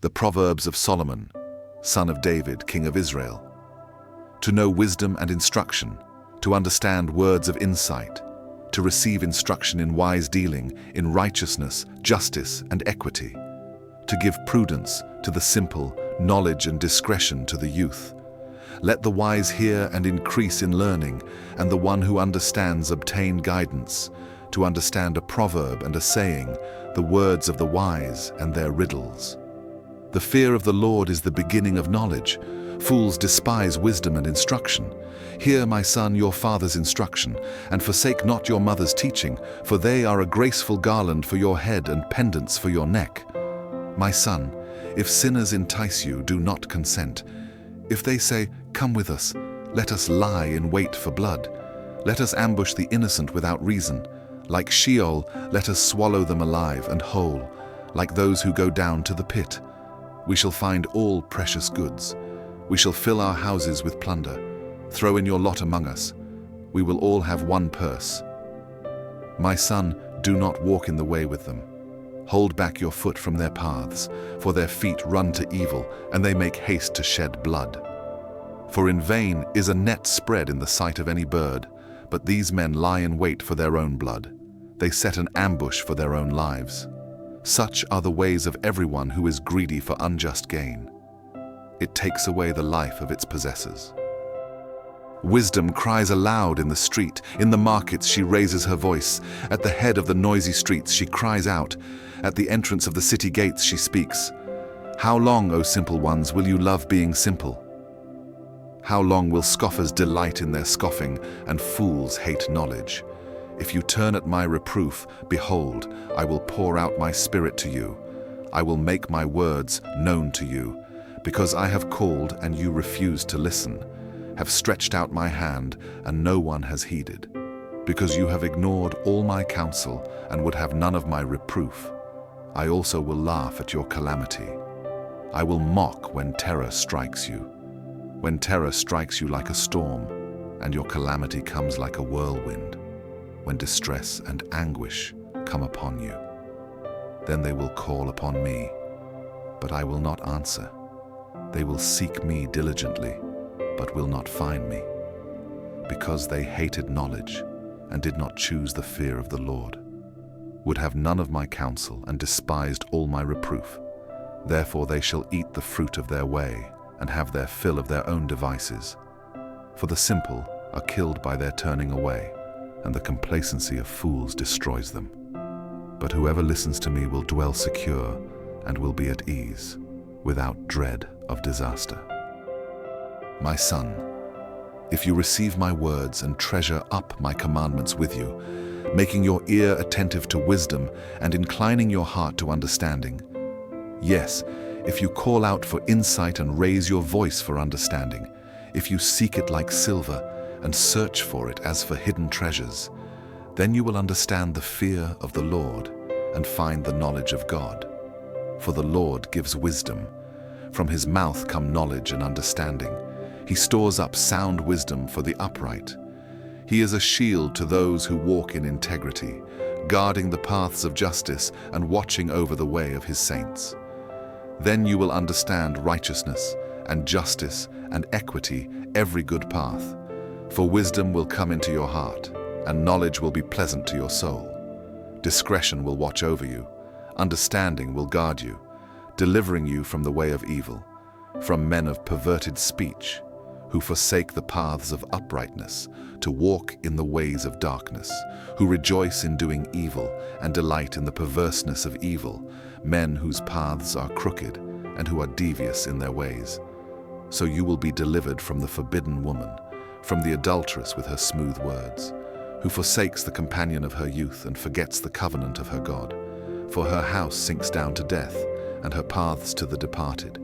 The Proverbs of Solomon, son of David, king of Israel. To know wisdom and instruction, to understand words of insight, to receive instruction in wise dealing, in righteousness, justice, and equity, to give prudence to the simple, knowledge and discretion to the youth. Let the wise hear and increase in learning, and the one who understands obtain guidance, to understand a proverb and a saying, the words of the wise and their riddles. The fear of the Lord is the beginning of knowledge. Fools despise wisdom and instruction. Hear, my son, your father's instruction, and forsake not your mother's teaching, for they are a graceful garland for your head and pendants for your neck. My son, if sinners entice you, do not consent. If they say, "Come with us, let us lie in wait for blood. Let us ambush the innocent without reason. Like Sheol, let us swallow them alive and whole, like those who go down to the pit. We shall find all precious goods. We shall fill our houses with plunder. Throw in your lot among us. We will all have one purse. My son, do not walk in the way with them. Hold back your foot from their paths, for their feet run to evil, and they make haste to shed blood. For in vain is a net spread in the sight of any bird, but these men lie in wait for their own blood. They set an ambush for their own lives. Such are the ways of everyone who is greedy for unjust gain. It takes away the life of its possessors. Wisdom cries aloud in the street. In the markets she raises her voice. At the head of the noisy streets she cries out. At the entrance of the city gates she speaks. How long, O simple ones, will you love being simple? How long will scoffers delight in their scoffing, and fools hate knowledge? If you turn at my reproof, behold, I will pour out my spirit to you. I will make my words known to you, because I have called and you refused to listen, have stretched out my hand and no one has heeded, because you have ignored all my counsel and would have none of my reproof. I also will laugh at your calamity. I will mock when terror strikes you. When terror strikes you like a storm, and your calamity comes like a whirlwind, when distress and anguish come upon you. Then they will call upon me, but I will not answer. They will seek me diligently, but will not find me, because they hated knowledge and did not choose the fear of the Lord, would have none of my counsel and despised all my reproof. Therefore they shall eat the fruit of their way and have their fill of their own devices. For the simple are killed by their turning away, and the complacency of fools destroys them. But whoever listens to me will dwell secure and will be at ease, without dread of disaster. My son, if you receive my words and treasure up my commandments with you, making your ear attentive to wisdom and inclining your heart to understanding, yes, if you call out for insight and raise your voice for understanding, if you seek it like silver and search for it as for hidden treasures, then you will understand the fear of the Lord and find the knowledge of God. For the Lord gives wisdom. From his mouth come knowledge and understanding. He stores up sound wisdom for the upright. He is a shield to those who walk in integrity, guarding the paths of justice and watching over the way of his saints. Then you will understand righteousness and justice and equity, every good path. For wisdom will come into your heart, and knowledge will be pleasant to your soul. Discretion will watch over you. Understanding will guard you, delivering you from the way of evil, from men of perverted speech, who forsake the paths of uprightness, to walk in the ways of darkness, who rejoice in doing evil and delight in the perverseness of evil, men whose paths are crooked and who are devious in their ways. So you will be delivered from the forbidden woman, from the adulteress with her smooth words, who forsakes the companion of her youth and forgets the covenant of her God. For her house sinks down to death, and her paths to the departed.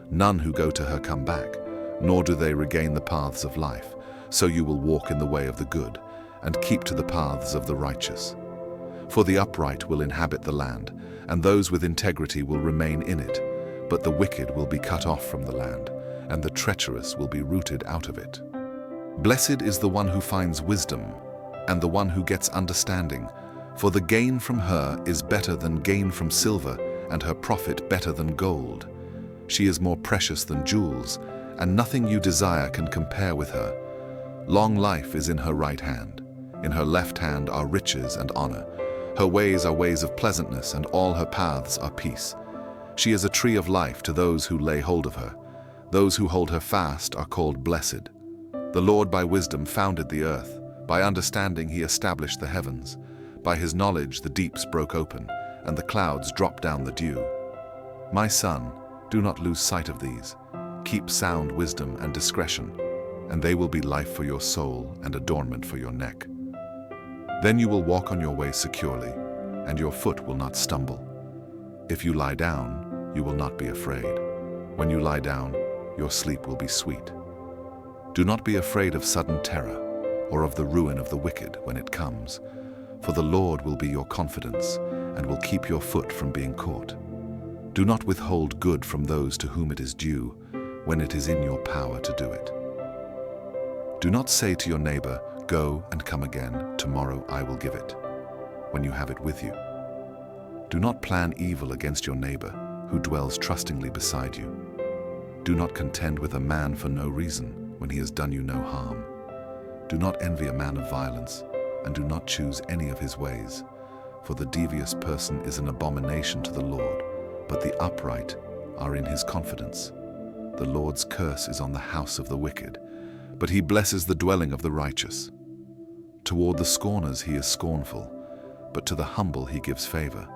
None who go to her come back, nor do they regain the paths of life. So you will walk in the way of the good, and keep to the paths of the righteous. For the upright will inhabit the land, and those with integrity will remain in it. But the wicked will be cut off from the land, and the treacherous will be rooted out of it. Blessed is the one who finds wisdom, and the one who gets understanding, for the gain from her is better than gain from silver, and her profit better than gold. She is more precious than jewels, and nothing you desire can compare with her. Long life is in her right hand. In her left hand are riches and honor. Her ways are ways of pleasantness, and all her paths are peace. She is a tree of life to those who lay hold of her. Those who hold her fast are called blessed. The Lord by wisdom founded the earth. By understanding he established the heavens. By his knowledge the deeps broke open, and the clouds dropped down the dew. My son, do not lose sight of these. Keep sound wisdom and discretion, and they will be life for your soul and adornment for your neck. Then you will walk on your way securely, and your foot will not stumble. If you lie down, you will not be afraid. When you lie down, your sleep will be sweet. Do not be afraid of sudden terror, or of the ruin of the wicked when it comes, for the Lord will be your confidence, and will keep your foot from being caught. Do not withhold good from those to whom it is due, when it is in your power to do it. Do not say to your neighbor, "Go and come again, tomorrow I will give it," when you have it with you. Do not plan evil against your neighbor, who dwells trustingly beside you. Do not contend with a man for no reason, when he has done you no harm. Do not envy a man of violence, and do not choose any of his ways, for the devious person is an abomination to the Lord, but the upright are in his confidence. The Lord's curse is on the house of the wicked, but he blesses the dwelling of the righteous. Toward the scorners he is scornful, but to the humble he gives favor.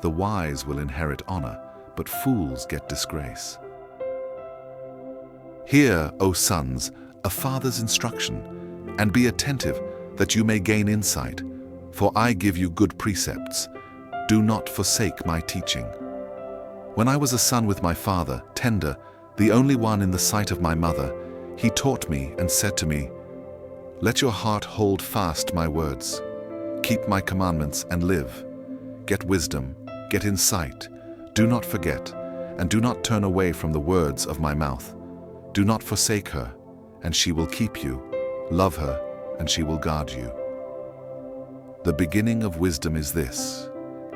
The wise will inherit honor, but fools get disgrace. Hear, O sons, a father's instruction, and be attentive that you may gain insight, for I give you good precepts. Do not forsake my teaching. When I was a son with my father, tender, the only one in the sight of my mother, he taught me and said to me, "Let your heart hold fast my words. Keep my commandments and live. Get wisdom, get insight. Do not forget, and do not turn away from the words of my mouth. Do not forsake her, and she will keep you. Love her, and she will guard you." The beginning of wisdom is this: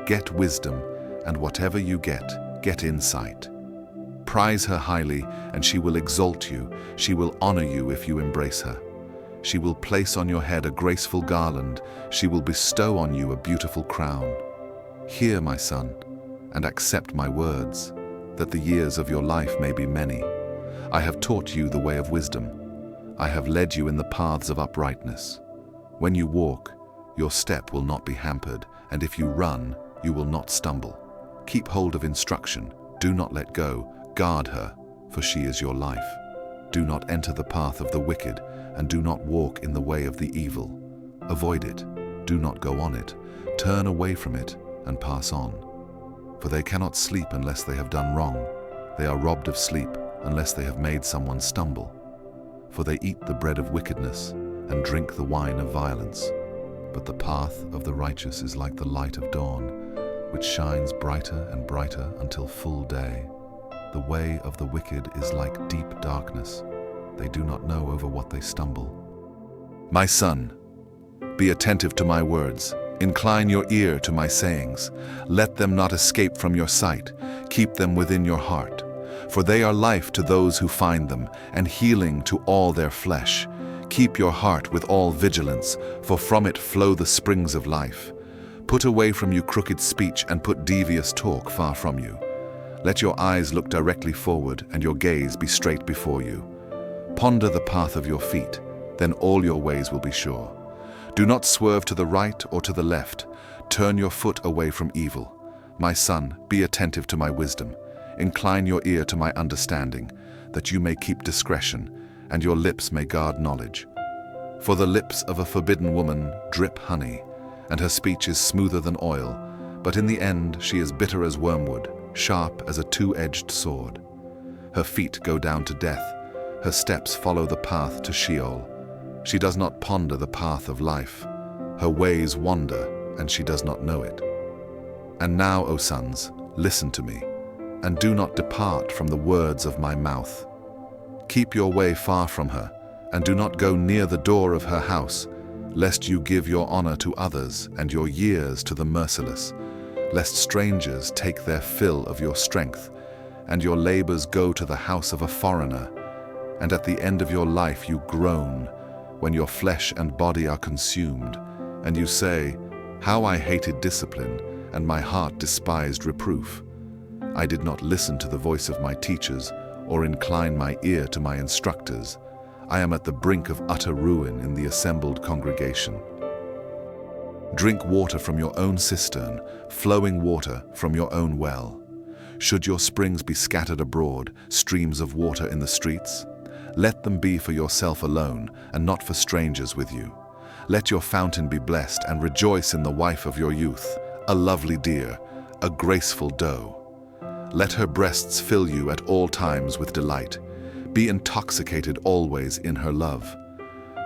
get wisdom, and whatever you get insight. Prize her highly, and she will exalt you. She will honor you if you embrace her. She will place on your head a graceful garland. She will bestow on you a beautiful crown. Hear, my son, and accept my words, that the years of your life may be many. I have taught you the way of wisdom. I have led you in the paths of uprightness. When you walk, your step will not be hampered, and if you run, you will not stumble. Keep hold of instruction. Do not let go. Guard her, for she is your life. Do not enter the path of the wicked, and do not walk in the way of the evil. Avoid it. Do not go on it. Turn away from it and pass on. For they cannot sleep unless they have done wrong. They are robbed of sleep unless they have made someone stumble. For they eat the bread of wickedness and drink the wine of violence. But the path of the righteous is like the light of dawn, which shines brighter and brighter until full day. The way of the wicked is like deep darkness. They do not know over what they stumble. My son, be attentive to my words. Incline your ear to my sayings. Let them not escape from your sight. Keep them within your heart. For they are life to those who find them, and healing to all their flesh. Keep your heart with all vigilance, for from it flow the springs of life. Put away from you crooked speech, and put devious talk far from you. Let your eyes look directly forward, and your gaze be straight before you. Ponder the path of your feet, then all your ways will be sure. Do not swerve to the right or to the left. Turn your foot away from evil. My son, be attentive to my wisdom. Incline your ear to my understanding, that you may keep discretion, and your lips may guard knowledge. For the lips of a forbidden woman drip honey, and her speech is smoother than oil, but in the end she is bitter as wormwood, sharp as a two-edged sword. Her feet go down to death. Her steps follow the path to Sheol. She does not ponder the path of life. Her ways wander, and she does not know it. And now, O sons, listen to me, and do not depart from the words of my mouth. Keep your way far from her, and do not go near the door of her house, lest you give your honor to others and your years to the merciless, lest strangers take their fill of your strength, and your labors go to the house of a foreigner, and at the end of your life you groan, when your flesh and body are consumed, and you say, "How I hated discipline, and my heart despised reproof. I did not listen to the voice of my teachers, or incline my ear to my instructors. I am at the brink of utter ruin in the assembled congregation." Drink water from your own cistern, flowing water from your own well. Should your springs be scattered abroad, streams of water in the streets? Let them be for yourself alone, and not for strangers with you. Let your fountain be blessed, and rejoice in the wife of your youth, a lovely deer, a graceful doe. Let her breasts fill you at all times with delight. Be intoxicated always in her love.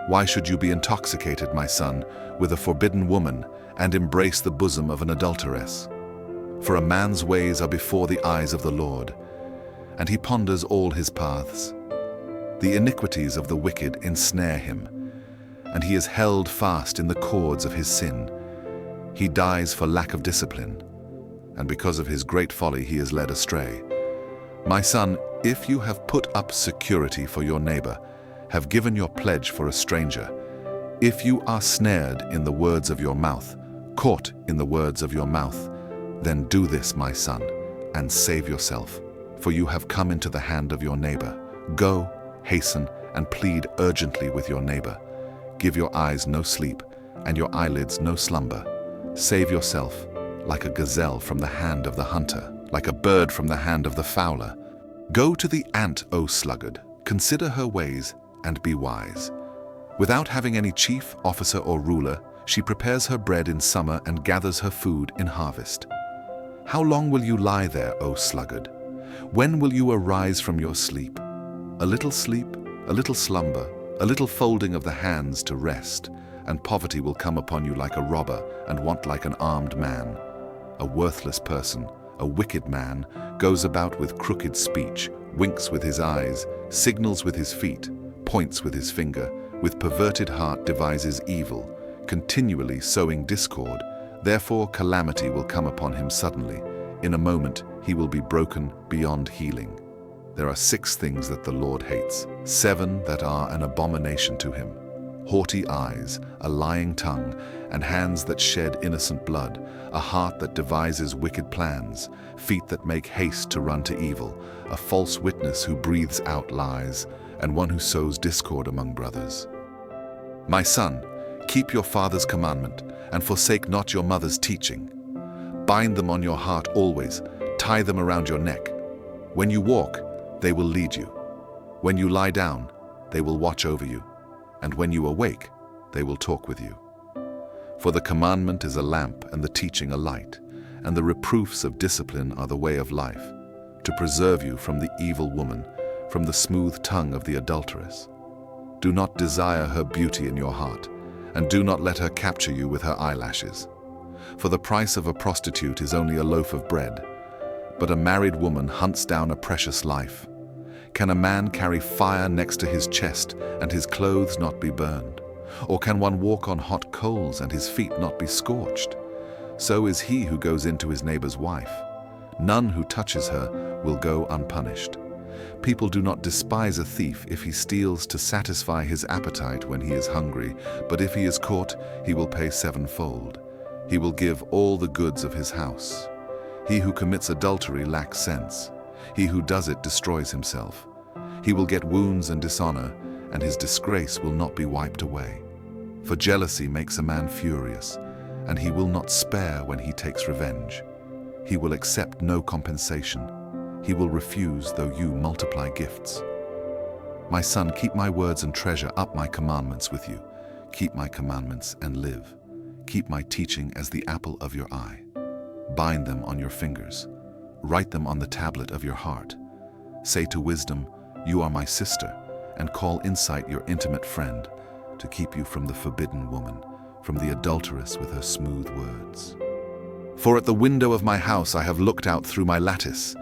Why should you be intoxicated, my son, with a forbidden woman, and embrace the bosom of an adulteress? For a man's ways are before the eyes of the Lord, and he ponders all his paths. The iniquities of the wicked ensnare him, and he is held fast in the cords of his sin. He dies for lack of discipline, and because of his great folly he is led astray. My son, if you have put up security for your neighbor, have given your pledge for a stranger, if you are snared in the words of your mouth, caught in the words of your mouth, then do this, my son, and save yourself, for you have come into the hand of your neighbor. Go, hasten, and plead urgently with your neighbor. Give your eyes no sleep, and your eyelids no slumber. Save yourself, like a gazelle from the hand of the hunter, like a bird from the hand of the fowler. Go to the ant, O sluggard, consider her ways, and be wise. Without having any chief, officer, or ruler, she prepares her bread in summer and gathers her food in harvest. How long will you lie there, O sluggard? When will you arise from your sleep? A little sleep, a little slumber, a little folding of the hands to rest, and poverty will come upon you like a robber, and want like an armed man. A worthless person, a wicked man, goes about with crooked speech, winks with his eyes, signals with his feet, points with his finger, with perverted heart devises evil, continually sowing discord. Therefore calamity will come upon him suddenly. In a moment he will be broken beyond healing. There are 6 things that the Lord hates, 7 that are an abomination to him: haughty eyes, a lying tongue, and hands that shed innocent blood, a heart that devises wicked plans, feet that make haste to run to evil, a false witness who breathes out lies, and one who sows discord among brothers. My son, keep your father's commandment, and forsake not your mother's teaching. Bind them on your heart always, tie them around your neck. When you walk, they will lead you. When you lie down, they will watch over you. And when you awake, they will talk with you. For the commandment is a lamp, and the teaching a light, and the reproofs of discipline are the way of life, to preserve you from the evil woman, from the smooth tongue of the adulteress. Do not desire her beauty in your heart, and do not let her capture you with her eyelashes. For the price of a prostitute is only a loaf of bread, but a married woman hunts down a precious life. Can a man carry fire next to his chest and his clothes not be burned? Or can one walk on hot coals and his feet not be scorched? So is he who goes into his neighbor's wife. None who touches her will go unpunished. People do not despise a thief if he steals to satisfy his appetite when he is hungry, but if he is caught, he will pay 7-fold. He will give all the goods of his house. He who commits adultery lacks sense. He who does it destroys himself. He will get wounds and dishonor, and his disgrace will not be wiped away. For jealousy makes a man furious, and he will not spare when he takes revenge. He will accept no compensation. He will refuse though you multiply gifts. My son, keep my words and treasure up my commandments with you. Keep my commandments and live. Keep my teaching as the apple of your eye. Bind them on your fingers. Write them on the tablet of your heart. Say to wisdom, "You are my sister," and call insight your intimate friend, to keep you from the forbidden woman, from the adulteress with her smooth words. For at the window of my house I have looked out through my lattice,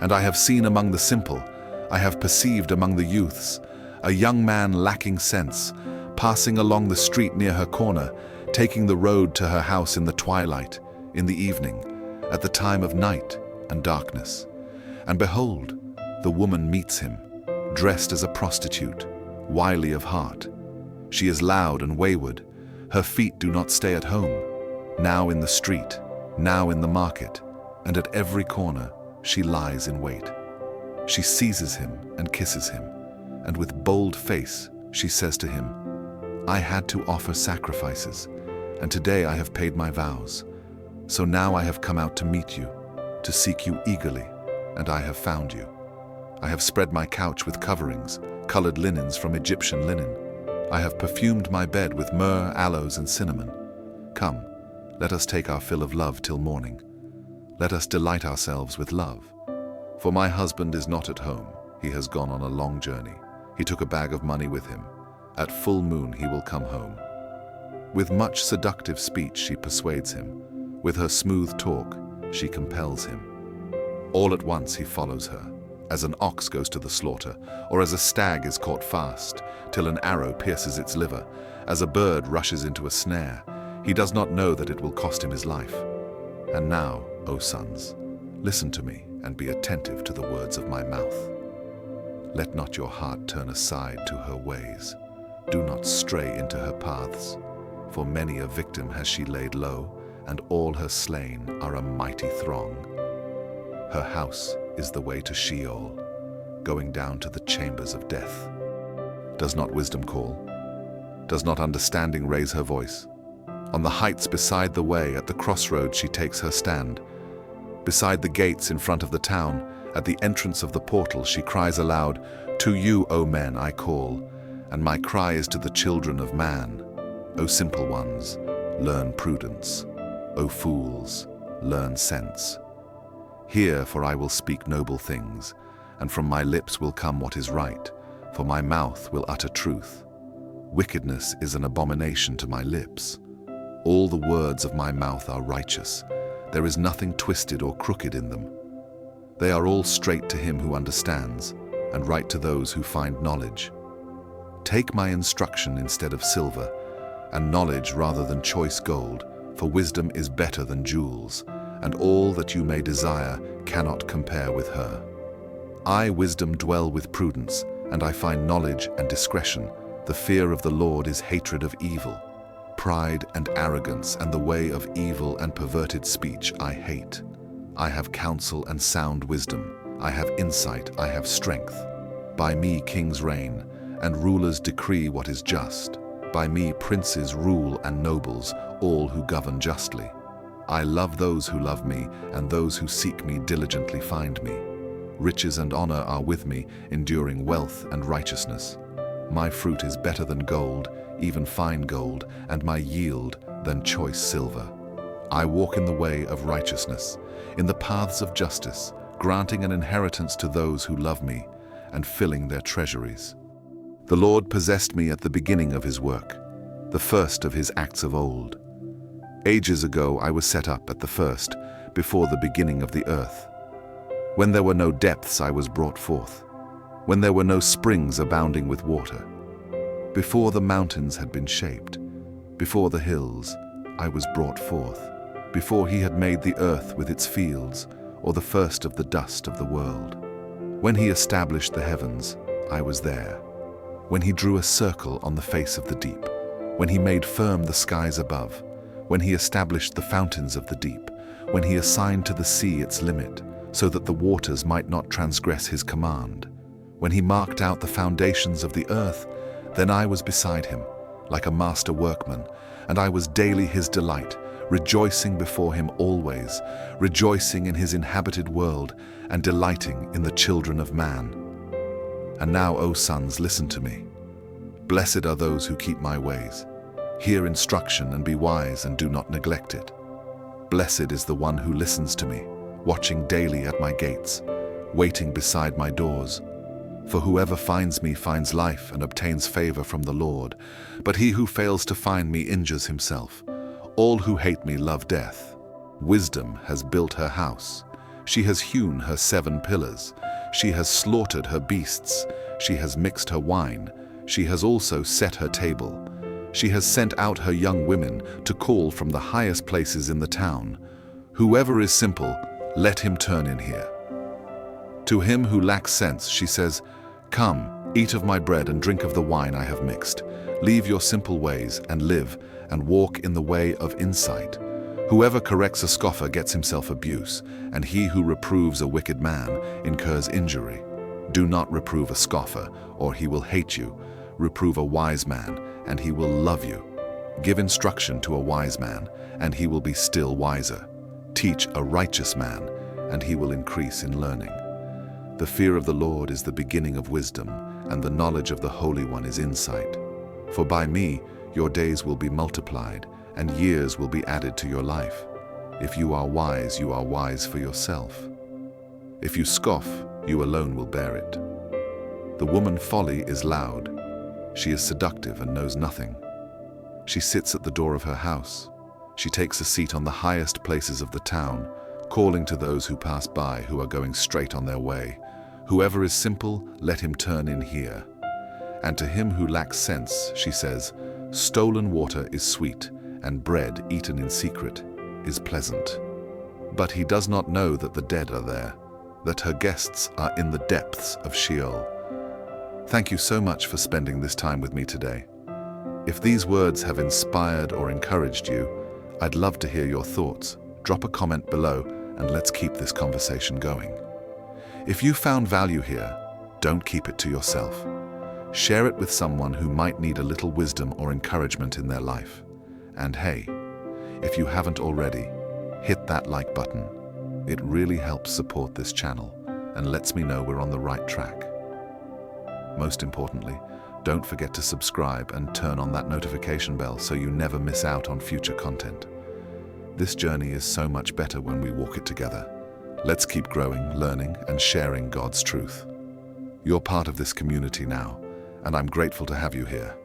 and I have seen among the simple, I have perceived among the youths, a young man lacking sense, passing along the street near her corner, taking the road to her house in the twilight, in the evening, at the time of night and darkness. And behold, the woman meets him, dressed as a prostitute, wily of heart. She is loud and wayward. Her feet do not stay at home. Now in the street, now in the market, and at every corner she lies in wait. She seizes him and kisses him, and with bold face she says to him, I had to offer sacrifices, and today I have paid my vows. So now I have come out to meet you, to seek you eagerly, and I have found you. I have spread my couch with coverings, colored linens from Egyptian linen. I have perfumed my bed with myrrh, aloes, and cinnamon. Come, let us take our fill of love till morning. Let us delight ourselves with love. For my husband is not at home. He has gone on a long journey. He took a bag of money with him. At full moon he will come home. With much seductive speech she persuades him. With her smooth talk she compels him. All at once he follows her, as an ox goes to the slaughter, or as a stag is caught fast, till an arrow pierces its liver, as a bird rushes into a snare. He does not know that it will cost him his life. And now, O sons, listen to me and be attentive to the words of my mouth. Let not your heart turn aside to her ways. Do not stray into her paths, for many a victim has she laid low, and all her slain are a mighty throng. Her house is the way to Sheol, going down to the chambers of death. Does not wisdom call? Does not understanding raise her voice? On the heights beside the way, at the crossroads she takes her stand. Beside the gates in front of the town, at the entrance of the portal, she cries aloud, To you, O men, I call, and my cry is to the children of man. O simple ones, learn prudence. O fools, learn sense. Hear, for I will speak noble things, and from my lips will come what is right, for my mouth will utter truth. Wickedness is an abomination to my lips. All the words of my mouth are righteous. There is nothing twisted or crooked in them. They are all straight to him who understands, and right to those who find knowledge. Take my instruction instead of silver, and knowledge rather than choice gold, for wisdom is better than jewels, and all that you may desire cannot compare with her. I, wisdom, dwell with prudence, and I find knowledge and discretion. The fear of the Lord is hatred of evil. Pride and arrogance and the way of evil and perverted speech I hate. I have counsel and sound wisdom. I have insight, I have strength. By me kings reign, and rulers decree what is just. By me princes rule and nobles, all who govern justly. I love those who love me, and those who seek me diligently find me. Riches and honor are with me, enduring wealth and righteousness. My fruit is better than gold, even fine gold, and my yield than choice silver. I walk in the way of righteousness, in the paths of justice, granting an inheritance to those who love me, and filling their treasuries. The Lord possessed me at the beginning of his work, the first of his acts of old. Ages ago I was set up at the first, before the beginning of the earth. When there were no depths I was brought forth, when there were no springs abounding with water. Before the mountains had been shaped, before the hills, I was brought forth, before he had made the earth with its fields, or the first of the dust of the world. When he established the heavens, I was there. When he drew a circle on the face of the deep, when he made firm the skies above, when he established the fountains of the deep, when he assigned to the sea its limit, so that the waters might not transgress his command, when he marked out the foundations of the earth, then I was beside him, like a master workman, and I was daily his delight, rejoicing before him always, rejoicing in his inhabited world, and delighting in the children of man. And now, O sons, listen to me. Blessed are those who keep my ways. Hear instruction and be wise, and do not neglect it. Blessed is the one who listens to me, watching daily at my gates, waiting beside my doors. For whoever finds me finds life and obtains favor from the Lord, but he who fails to find me injures himself. All who hate me love death. Wisdom has built her house. She has hewn her 7 pillars. She has slaughtered her beasts. She has mixed her wine. She has also set her table. She has sent out her young women to call from the highest places in the town. Whoever is simple, let him turn in here. To him who lacks sense, she says, "Come, eat of my bread and drink of the wine I have mixed. Leave your simple ways and live and walk in the way of insight. Whoever corrects a scoffer gets himself abuse, and he who reproves a wicked man incurs injury. Do not reprove a scoffer, or he will hate you. Reprove a wise man, and he will love you. Give instruction to a wise man, and he will be still wiser. Teach a righteous man, and he will increase in learning. The fear of the Lord is the beginning of wisdom, and the knowledge of the Holy One is insight. For by me your days will be multiplied, and years will be added to your life. If you are wise for yourself. If you scoff, you alone will bear it. The woman folly is loud. She is seductive and knows nothing. She sits at the door of her house. She takes a seat on the highest places of the town, calling to those who pass by who are going straight on their way. Whoever is simple, let him turn in here. And to him who lacks sense, she says, stolen water is sweet, and bread eaten in secret is pleasant. But he does not know that the dead are there, that her guests are in the depths of Sheol. Thank you so much for spending this time with me today. If these words have inspired or encouraged you, I'd love to hear your thoughts. Drop a comment below and let's keep this conversation going. If you found value here, don't keep it to yourself. Share it with someone who might need a little wisdom or encouragement in their life. And hey, if you haven't already, hit that like button. It really helps support this channel and lets me know we're on the right track. Most importantly, don't forget to subscribe and turn on that notification bell so you never miss out on future content. This journey is so much better when we walk it together. Let's keep growing, learning, and sharing God's truth. You're part of this community now, and I'm grateful to have you here.